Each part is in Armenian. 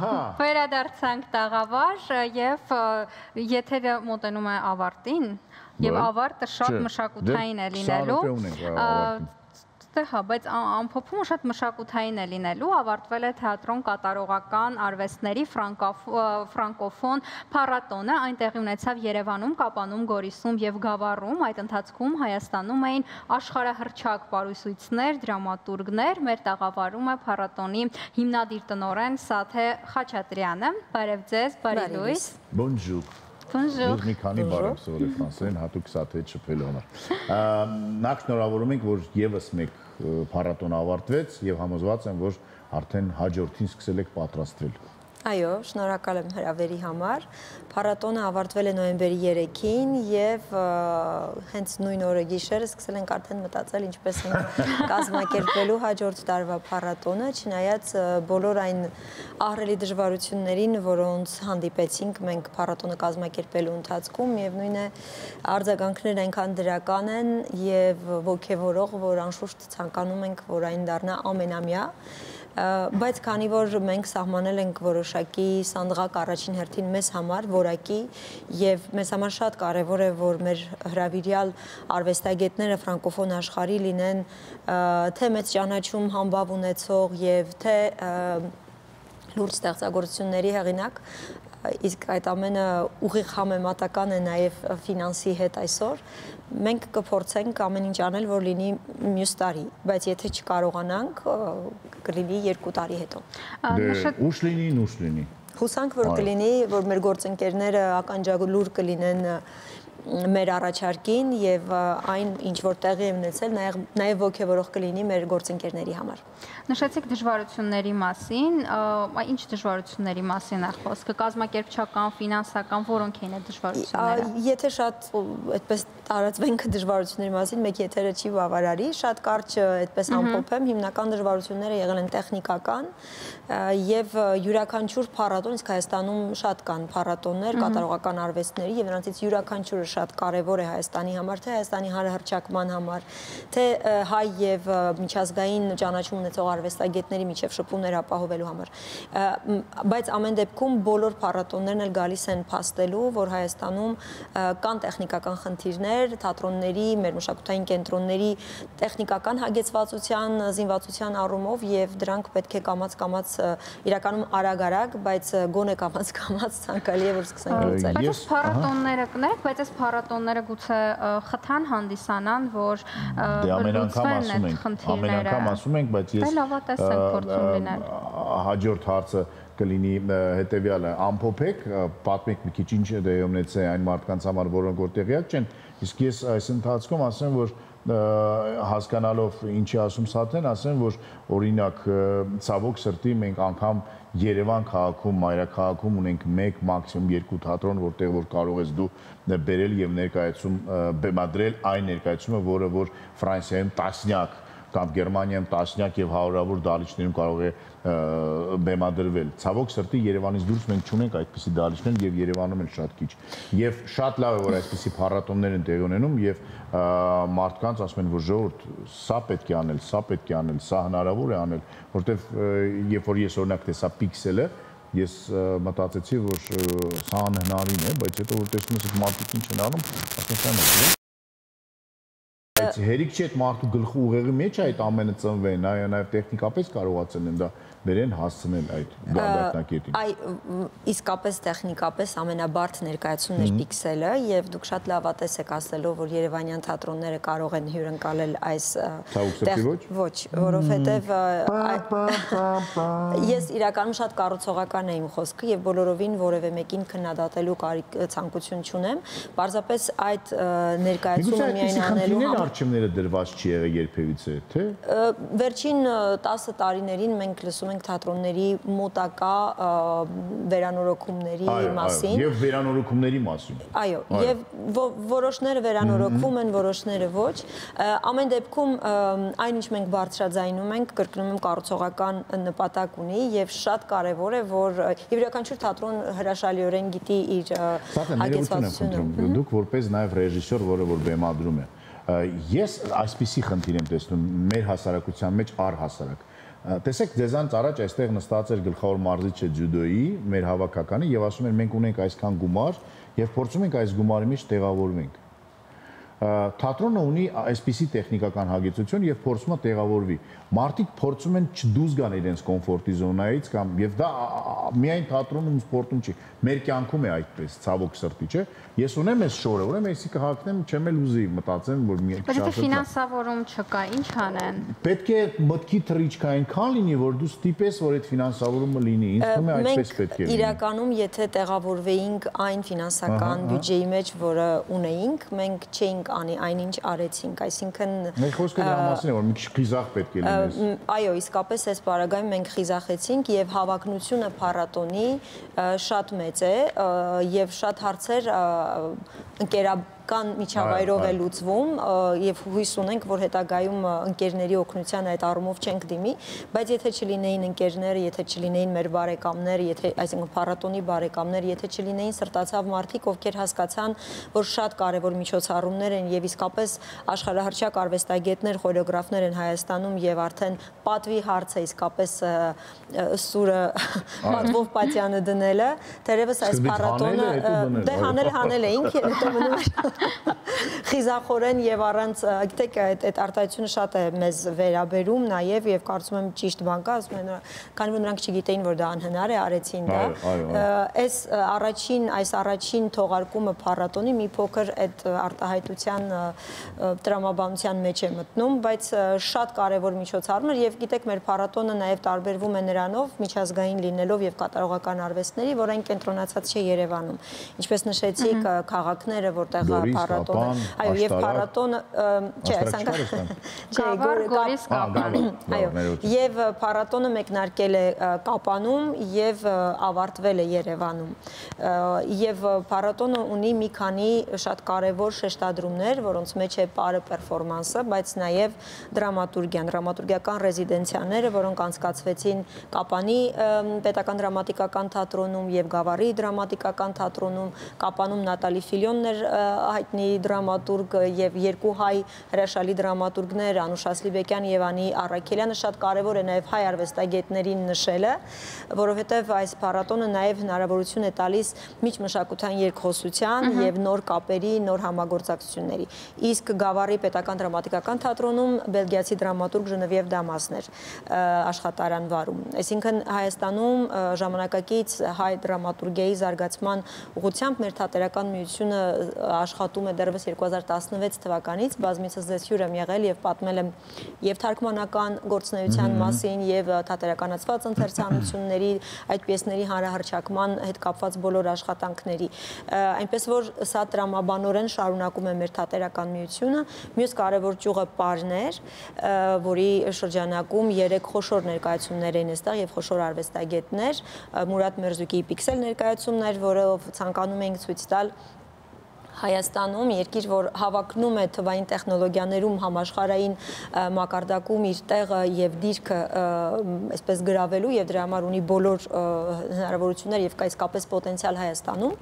Վերադարձանք տաղավար եւ եթերը մոտենում է ավարտին եւ ավարտը շատ մշակութային է լինելու։ Հա, բայց ամփոփումը շատ մշակութային է լինելու, ավարտվել է թատրոն կատարողական արվեստների ֆրանկոֆոն փառատոնը, այն տեղի ունեցավ Երևանում, Կապանում, Գորիսում եւ Գավառում, այդ ընթացքում Հայաստանում էին աշխարհահռչակ պարուսույցներ, դրամատուրգներ, մեր տաղավարում է փառատոնի հիմնադիր տնօրեն Սաթե Խաչատրյանը, բարև ձեզ, բարի լույս։ Bonjour. Մի քանի բառ սովորել ֆրանսերեն, հատուկ Սաթեի շփվելու համար։ Նախ շնորհավորում ենք, որ եւս մեկ փառատոն ավարտվեց եւ համոզված եմ, որ արդեն հաջորդին սկսել եք պատրաստվել։ Այո, շնորհակալ եմ հրավերի համար։ Փառատոնը ավարտվել է նոյեմբերի 3-ին եւ հենց նույն օրը գիշերը սկսել ենք արդեն մտածել ինչպես ենք կազմակերպելու հաջորդ տարվա փառատոնը, չնայած բոլոր այն ահռելի դժվարություններին, որոնց հանդիպեցինք մենք փառատոնը կազմակերպելու ընթացքում, միևնույն է արձագանքներն այնքան դրական են եւ ոգեվորող, որ անշուշտ ցանկանում ենք, որ այն դառնա ամենամյա։ Բայց քանի որ մենք սահմանել ենք որոշակի սանդղակ առաջին հերթին մեզ համար, որակի եւ մեզ համար շատ կարեւոր է, որ մեր հրավիրյալ արվեստագետները ֆրանկոֆոն աշխարհի լինեն թե մեծ ճանաչում համբավ ունեցող եւ թե լուրջ ստեղծագործությունների հեղինակ, իսկ այդ ամենը ուղիղ համեմատական է նաև ֆինանսի հետ այսօր, մենք կփորձենք ամեն ինչ անել, որ լինի մյուս տարի, բայց եթե չկարողանանք, կլինի 2 տարի հետո։ Ուշ լինի։ Հուսանք, որ կլինի, որ մեր գործընկերները ականջալուր կլինեն մեր առաջարկին եւ այն ինչ որ տեղի է ունեցել նաեւ ոգեվորող կլինի մեր գործընկերների համար։ Նշեցիք դժվարությունների մասին, ինչ դժվարությունների մասին է խոսքը, կազմակերպչական, ֆինանսական, որոնք են այդ դժվարությունները։ Եթե շատ այդպես տարածվենք դժվարությունների մասին, մեկ եթերը չի բավարարի, շատ կարճ այդպես ամփոփեմ, հիմնական դժվարությունները եղել են տեխնիկական եւ յուրաքանչյուր փառատոն, իսկ Հայաստանում շատ կան փառատոններ կատարողական արվեստների եւ նրանցից յուրաքանչյուրը շատ կարևոր է Հայաստանի համար, թե Հայաստանի հանրահռչակման համար, թե հայ եւ միջազգային ճանաչում ունեցող արվեստագետների միջև շփումներ ապահովելու համար։ Բայց ամեն դեպքում բոլոր փառատոններն էլ գալիս են փաստելու, որ Հայաստանում կան տեխնիկական խնդիրներ, թատրոնների, մեր մշակութային կենտրոնների տեխնիկական հագեցվածության, զինվածության առումով եւ դրանք պետք է կամաց իրականում արագ, բայց գոնե կամաց ցանկալի է որ սկսեն գործել։ Բայց փառատոնները կներեք, բայց այս փառատոնները գուցե խթան հանդիսանան, որ լուծվեն այդ խնդիրները։ Ամեն անգամ ասում ենք, բայց ես հաջորդ հարցը կլինի հետևյալը, ամփոփեք, պատմեք մի քիչ ինչ է դեպի այն մարդկանց համար, որոնք որ տեղյակ չեն, իսկ ես այս ընթացքում ասեմ, որ հասկանալով ինչի ասում Սաթեն, ասեմ, որ օրինակ ցավոք սրտի մենք անգամ Երևան քաղաքում, մայրաքաղաքում ունենք 1, մաքսիմում 2 թատրոն, որտեղ որ կարող ես դու բերել եւ ներկայացում բեմադրել այն ներկայացումը, որը որ Ֆրանսիայում տասնյակ կամ Գերմանիայում տասնյակ եւ հարյուրավոր դահլիճներում կարող է բեմադրվել։ Ցավոք սրտի Երևանից դուրս մենք չունենք այդպիսի դահլիճներ եւ Երևանում էլ շատ քիչ։ Եվ շատ լավ է որ այսպիսի փառատոններ են տեղի ունենում եւ մարդկանց ասում են որ ժողովուրդ սա պետք է անել, սա հնարավոր է անել, որտեվ երբ որ ես օրինակ տեսա Pixel-ը, ես մտածեցի որ սա անհնարին է, բայց հետո որ տեսնում ես այդ մարդիկ ինչ են անում, ասում եմ Բայց հերիք չի այդ մարդու գլխու ուղեղի մեջ այդ ամենը ծնվեն, նաև տեխնիկապես կարողացել են դա բերեն հասցնել այդ գագաթնակետին։ Իսկապես տեխնիկապես ամենաբարդ ներկայացումն էր Pixel-ը եւ դուք շատ լավատես եք ասելով, որ երևանյան թատրոնները կարող են հյուրընկալել այս ոչ, որովհետեւ ես իրականում շատ կառուցողական եմ խոսքը եւ բոլորովին որևէ մեկին քննադատելու ցանկություն չունեմ, պարզապես այդ ներկայացումը միայն անելու համար Արժևները դրված չի եղել երբևիցե, թե Վերջին 10 տարիներին մենք լսում ենք թատրոնների մոտակա վերանորոգումների մասին։ Եվ վերանորոգումների մասին։ Այո, եւ որոշները վերանորոգվում են, որոշները ոչ։ Ամեն դեպքում այն ինչ մենք բարձրաձայնում ենք, կրկնում եմ, կառուցողական նպատակ ունի եւ շատ կարեւոր է, որ յուրաքանչյուր թատրոն հրաշալիորեն գիտի իր հագեցվածությունը։ Դուք որպես նաեւ ռեժիսոր, որը որ բեմադրում է Ես այսպիսի խնդիր եմ տեսնում մեր հասարակության մեջ առհասարակ տեսեք, ձեզանից առաջ այստեղ նստած էր գլխավոր մարզիչը ջյուդոյի, մեր հավաքականի եւ ասում էր մենք ունենք այսքան գումար եւ փորձում ենք այս գումարի մեջ տեղավորվենք։ Թատրոնը ունի այսպիսի տեխնիկական հագեցություն եւ փորձում է տեղավորվի։ Մարդիկ փորձում են չդուրս գան իրենց կոմֆորտի զոնայից կամ եւ դա միայն թատրոնում ու սպորտում չի, մեր կյանքում է այդպես, ցավոք սրտի, չէ։ Ես ունեմ այս շորը, ուրեմն էսի կհակնեմ, չեմ էլ ուզի մտածեմ, որ մի Բայց ֆինանսավորում չկա, ինչ անեն։ Պետք է մտքի թռիչք այնքան լինի, որ դու ստիպես, որ այդ ֆինանսավորումը լինի։ Ինձ թվում է այդպես պետք է լինի։ Իրականում, եթե տեղավորվեինք այն ֆինանսական բյուջեի մեջ, որը ունեինք, մենք չէինք անի այնինչ արեցինք, այսինքն Մեր խոսքը դրա մասին է, որ մի քիչ խիզախ պետք է լինես։ Այո, իսկապես այս պարագայում մենք խիզախեցինք եւ հավակնությունը փառատոնի շատ մեծ է եւ շատ հարցեր ընկերական միջավայրով է լուծվում եւ հույս ունենք, որ հետագայում ընկերների օգնության այդ առումով չենք դիմի, բայց եթե չլինեին ընկերները, եթե չլինեին մեր բարեկամները, եթե այսինքն փառատոնի բարեկամները, եթե չլինեին սրտացավ մարդիկ, ովքեր հասկացան, որ շատ կարեւոր միջոցառումներ են եւ իսկապես աշխարհահռչակ արվեստագետներ, խորեոգրաֆներ են Հայաստանում եւ արդեն պատվի հարց է իսկապես սուրը պատվով պատյանը դնելը, թերևս այս փառատոնը դե հանել էինք, հետո մնում խիզախորեն եւ առանց, գիտեք, այդ արտահայտությունը շատ է մեզ վերաբերում նաեւ եւ կարծում եմ ճիշտ բան կա, ասում են, քանի որ նրանք չգիտեին, որ դա անհնար է, արեցին դա։ Այս առաջին թողարկումը փառատոնի մի փոքր այդ արտահայտության տրամաբանության մեջ է մտնում, բայց շատ կարեւոր միջոցառում էր եւ գիտեք, մեր փառատոնը նաեւ տարբերվում է նրանով միջազգային լինելով եւ կատարողական արվեստների, որ այն կենտրոնացած չէ Երևանում։ Ինչպես նշեցիք, քաղաքները, որտեղ փառատոնը, այո, եւ փառատոնը, չէ, Գորիս Կապան, այո, եւ փառատոնը մեկնարկել է Կապանում եւ ավարտվել է Երևանում։ Եվ փառատոնը ունի մի քանի շատ կարեւոր շեշտադրումներ, որոնց մեջ է պարը պերֆորմանսը, բայց նաեւ դրամատուրգիան, դրամատուրգիական ռեզիդենցիաները, որոնք անցկացվեցին Կապանի պետական դրամատիկական թատրոնում եւ Գավառի դրամատիկական թատրոնում, Կապանում Նատալի Ֆիլյոնն էր հայտնի դրամատուրգ եւ երկու հայ հրաշալի դրամատուրգներ, Անուշ Ասլիբեկյան եւ Անի Առաքելյանը, շատ կարեւոր է նաեւ հայ արվեստագետներին նշելը, որովհետեւ այս փառատոնը նաեւ հնարավորություն է տալիս միջմշակութային երկխոսության եւ նոր կապերի, նոր համագործակցությունների։ Իսկ Գավառի պետական դրամատիկական թատրոնում բելգիացի դրամատուրգ Ժնևիև Դամասն էր աշխատարան վարում։ Այսինքն Հայաստանում ժամանակակից հայ դրամատուրգիայի զարգացման ուղղությամբ մեր թատերական միությունը աշխատում է դեռևս 2016 թվականից, բազմիցս ձեզ հյուր եմ եղել եւ պատմել եմ եւ թարգմանական գործունեության մասին եւ թատերականացված ընթերցանությունների, այդ պիեսների հանրահռչակման հետ կապված բոլոր աշխատանքների։ Այնպես որ սա տրամաբանորեն շարունակում է մեր թատերական միությունը։ Մյուս կարևոր ճյուղը պարն էր, որի շրջանակում 3 խոշոր ներկայացումներ էին այստեղ եւ խոշոր արվեստագետներ, Մուրադ Մերզուկիի Պիքսել ներկայացումն էր, որով ցանկանում ենք ցույց տալ Հայաստանում, երկիր, որ հավակնում է թվային տեխնոլոգիաներում համաշխարհային մակարդակում իր տեղը եւ դիրքը այսպես գրավելու եւ դրա համար ունի բոլոր հնարավորություններ եւ իսկապես պոտենցիալ Հայաստանում,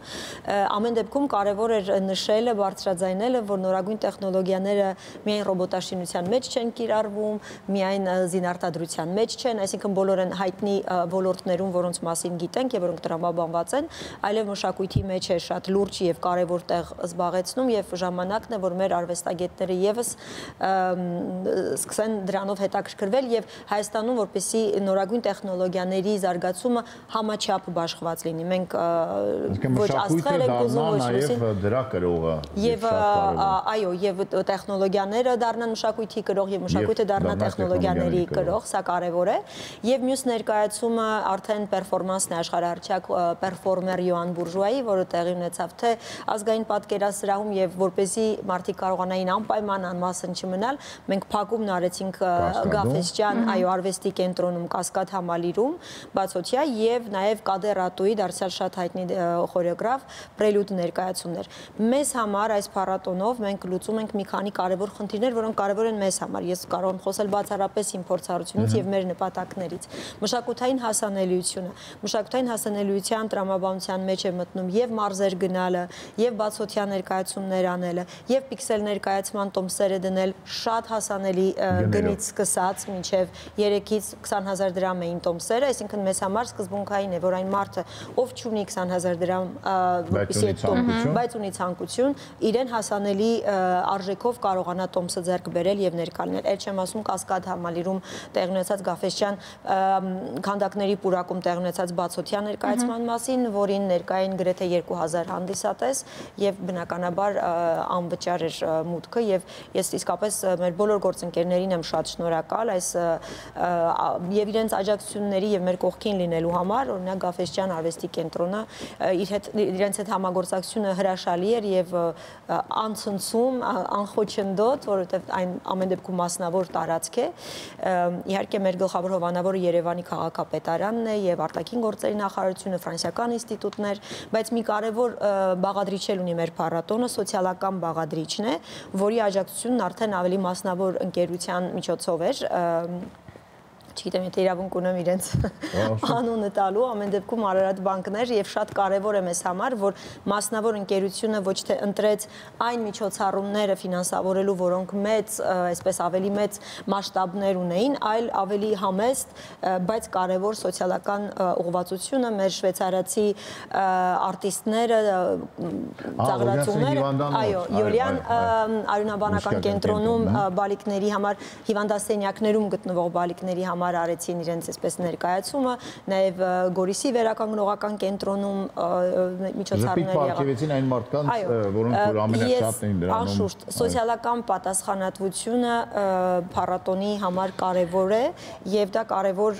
ամեն դեպքում կարեւոր էր նշելը, բարձրաձայնելը, որ նորագույն տեխնոլոգիաները միայն ռոբոտաշինության մեջ չեն կիրառվում, միայն զինարտադրության մեջ չեն, այսինքն բոլոր են հայտնի ոլորտներում, որոնց մասին գիտենք եւ որոնք տրամաբանված են, այլև մշակույթի մեջ է շատ լուրջ եւ կարեւոր տեղ զբաղեցնում եւ ժամանակն է, որ մեր արվեստագետները եւս սկսեն դրանով հետաքրքրվել եւ Հայաստանում, որպեսզի նորագույն տեխնոլոգիաների զարգացումը համաչափ բաշխված լինի։ Մենք ոչ աստղեր ենք ուզում, ոչ եւ դրա կրողը։ Եվ այո, եւ տեխնոլոգիաները դառնան մշակույթի կրող եւ մշակույթը դառնա տեխնոլոգիաների կրող, սա կարեւոր է։ Եվ մյուս ներկայացումը արդեն պերֆորմանսն է, աշխարհահռչակ պերֆորմեր Յոան Բուրժուայի, որը տեղի ունեցավ թե ազգային պատկերասրահում եւ որպեսզի մարդիկ կարողանային անպայման անմասն չմնալ, մենք փակումն արեցինք Գաֆեսճյան, այո, արվեստի կենտրոնում Կասկադ համալիրում, բացօթյա եւ նաեւ Կադերատոյի դարձյալ շատ հայտնի խորեոգրաֆ Պրելյուդ ներկայացումներ։ Մեզ համար այս փառատոնով մենք լուծում ենք մի քանի կարևոր խնդիրներ, որոնք կարևոր են մեզ համար։ Ես կարող եմ խոսել բացառապես իմ փորձառությունից եւ մեր նպատակներից։ Մշակութային հասանելիությունը, մշակութային հասանելիության տրամաբանության մեջ է մտնում եւ մարզեր գնալը, եւ բացօթյա բացօթյա ներկայացումներ անելը եւ պիքսել ներկայացման տոմսերը դնել շատ հասանելի գնից սկսած մինչեւ 3-ից 20,000 դրամ էին տոմսերը, այսինքն մեզ համար սկզբունքային է, որ այն մարդը, ով չունի 20,000 դրամ, բայց ունի ցանկություն, իրեն հասանելի արժեքով կարողանա տոմսը ձեռք բերել եւ ներկա լինել։ Այդ չեմ ասում Կասկադ համալիրում տեղ ունեցած Գաֆեսյան քանդակների պուրակում տեղ ունեցած բացօթյա ներկայացման մասին, որին ներկային գրեթե 2000 հանդիսատես եւ բնականաբար անվճար էր մուտքը եւ ես իսկապես մեր բոլոր գործընկերներին եմ շատ շնորհակալ այս եւ իրենց աջակցությունների եւ մեր կողքին լինելու համար, օրինակ Գաֆեսյան արվեստի կենտրոնը իրենց հետ համագործակցությունը հրաշալի էր եւ անցնցում, անխոչնդոտ, որովհետեւ այն ամեն դեպքում մասնավոր տարածք է։ Իհարկե մեր գլխավոր հովանավորը Երևանի քաղաքապետարանն է եւ արտաքին գործերի նախարարությունը, ֆրանսիական ինստիտուտներ, բայց մի կարևոր բաղադրիչ էլ ունի մեր փառատոնը, սոցիալական բաղադրիչն է, որի աջակցությունն արդեն ավելի մասնավոր ընկերության միջոցով էր, չգիտեմ, եթե իրավունք ունեմ իրենց անունը տալու, ամեն դեպքում Արարատ բանկներ եւ շատ կարեւոր է մեզ համար, որ մասնավոր ընկերությունը ոչ թե ընտրեց այն միջոցառումները ֆինանսավորելու, որոնք մեծ, այսպես ավելի մեծ մասշտաբներ ունեին, այլ ավելի համեստ, բայց կարեւոր սոցիալական ուղղվածությունը մեր շվեյցարացի արտիստները, ծաղրացումները, այո, Յուլիան արյունաբանական կենտրոնում բալիկների համար հիվանդասենյակներում գտնվող բալիկների համար արեցին իրենց այսպես ներկայացումը, նաև Գորիսի վերականգնողական կենտրոնում միջոցառումներ եղան։ Պարգևեցին այն մարդկանց, որոնք ամենաշատն էին դրանում։ Անշուշտ, սոցիալական պատասխանատվությունը փառատոնի համար կարևոր է եւ դա կարևոր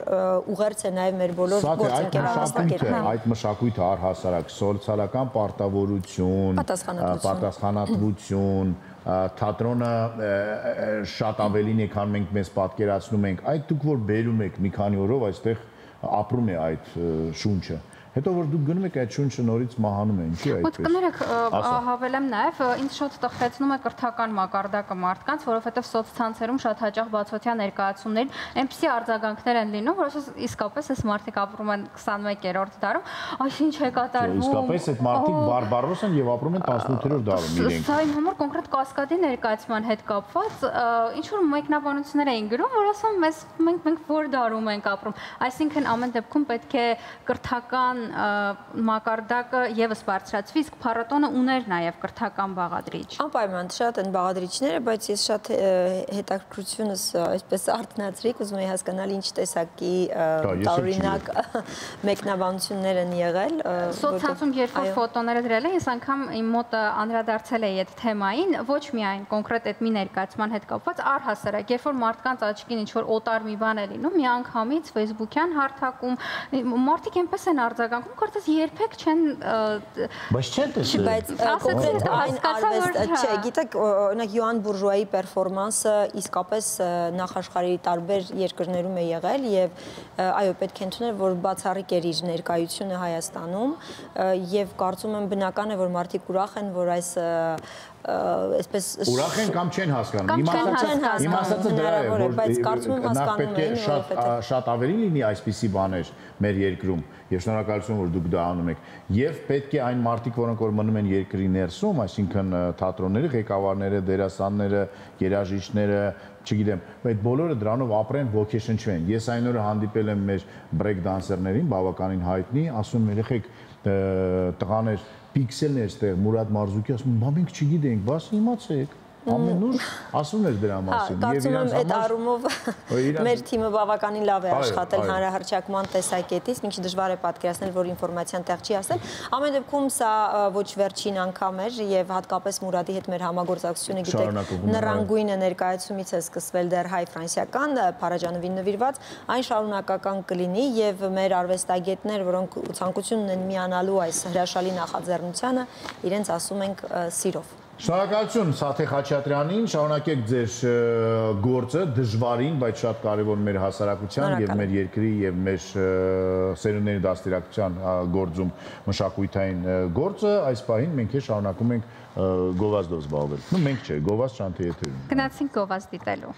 ուղերձ է նաև մեր բոլոր գործընկերներին։ Այդ մշակույթը առհասարակ սոցիալական պարտավորություն, պատասխանատվություն թատրոնը շատ ավելին է, քան մենք մեզ պատկերացնում ենք, այդ դուք որ բերում եք մի քանի օրով այստեղ ապրում է այդ շունչը, հետո որ դուք գնում եք այդ շունչը նորից մահանում է, ինչի այդպես։ Ոչ կներեք, հավելեմ նաև, ինձ շատ տխրեցնում է կրթական մակարդակը մարդկանց, որովհետև սոցցանցերում շատ հաճախ բացօթյա ներկայացումներին այնպիսի արձագանքներ են լինում, որ իսկապես այս մարդիկ ապրում են 21-րդ դարում, այս ինչ է կատարվում։ Իսկապես այդ մարդիկ բարբարոս են եւ ապրում են 18-րդ դարում իրենք։ Սա իմ համար կոնկրետ Կասկադի ներկայացման հետ կապված ինչ որ մեկնաբանություններ էին գրում, որ ասում մենք որ դարում ենք ապրում, այսինքն ամեն դեպքում պետք է կրթական մակարդակը եւս բարձրացվի, իսկ փառատոնը ուներ նաեւ կրթական բաղադրիչ։ Անպայման շատ են բաղադրիչները, բայց ես շատ հետաքրքրությունս այսպես արթնացրի, ուզում եի հասկանալ ինչ տեսակի տարօրինակ մեկնաբանություններ են եղել։ Սոցցանցում երբ որ ֆոտոները դրել են, ես անգամ իմ մոտ անդրադարձել էի այդ թեմային, ոչ միայն կոնկրետ այդ մի ներկայացման հետ կապված, առհասարակ, երբ որ մարդկանց աչքին ինչ որ օտար մի բան է լինում, միանգամից Facebook-յան հարթակում մարդիկ այնպես են արձագանքում, կարծես երբեք չեն բայց չեն տեսել։ Բայց կոնկրետ այն արվեստ, չէ, գիտեք, օրինակ Յոան Բուրժուայի պերֆորմանսը իսկապես նախաշխարհի տարբեր երկրներում է եղել եւ այո, պետք է ընդունել, որ բացառիկ էր իր ներկայությունը Հայաստանում եւ կարծում եմ բնական է, որ մարդիկ ուրախ են, որ այս այսպես ուրախ են կամ չեն հասկանում։ Իմ ասածը դրա է, որ բայց կարծում եմ հասկանում են, շատ ավելի լինի այսպիսի բաներ մեր երկրում։ Եվ շնորհակալություն, որ դուք դա անում եք։ Եվ պետք է այն մարդիկ, որոնք որ մնում են երկրի ներսում, այսինքն թատրոնները, ղեկավարները, դերասանները, երաժիշտները, չգիտեմ, այդ բոլորը դրանով ապրեն, ոգեշնչվեն։ Ես այն օրը հանդիպել եմ մեր բրեյք դանսերներին, բավականին հայտնի, ասում եմ երեխեք տղաներ պիքսելներ այստեղ Մուրադ Մարզուկի ասում, բա մենք չգիտենք, բաս իմացեք։ Ամեն ուր ասում էր դրա մասին։ Կարծում եմ այդ առումով մեր թիմը բավականին լավ է աշխատել հանրահռչակման տեսակետից, ինչ դժվար է պատկերացնել, որ ինֆորմացիան տեղ չի ասել։ Ամեն դեպքում սա ոչ վերջին անգամ էր եւ հատկապես Մուրադի հետ մեր համագործակցությունը գիտեք նռանգույնը ներկայացումից է սկսվել դեռ հայ-ֆրանսիական Փարաջանովին նվիրված, այն շարունակական կլինի եւ մեր արվեստագետներ, որոնք ցանկություն ունեն միանալու այս հրաշալի նախաձեռնությանը, իրենց ասում ենք սիրով։ Շնորհակալություն Սաթե Խաչատրյանին, շարունակեք ձեր գործը, դժվարին, բայց շատ կարևոր մեր հասարակության եւ մեր երկրի եւ մեր սերունդների դաստիարակության գործում մշակութային գործը, այս պահին մենք շարունակում ենք գովազդով զբաղվել։ Մենք չէ, գովազդ Շանթի եթերում։ Գնացինք գովազդ դիտելու։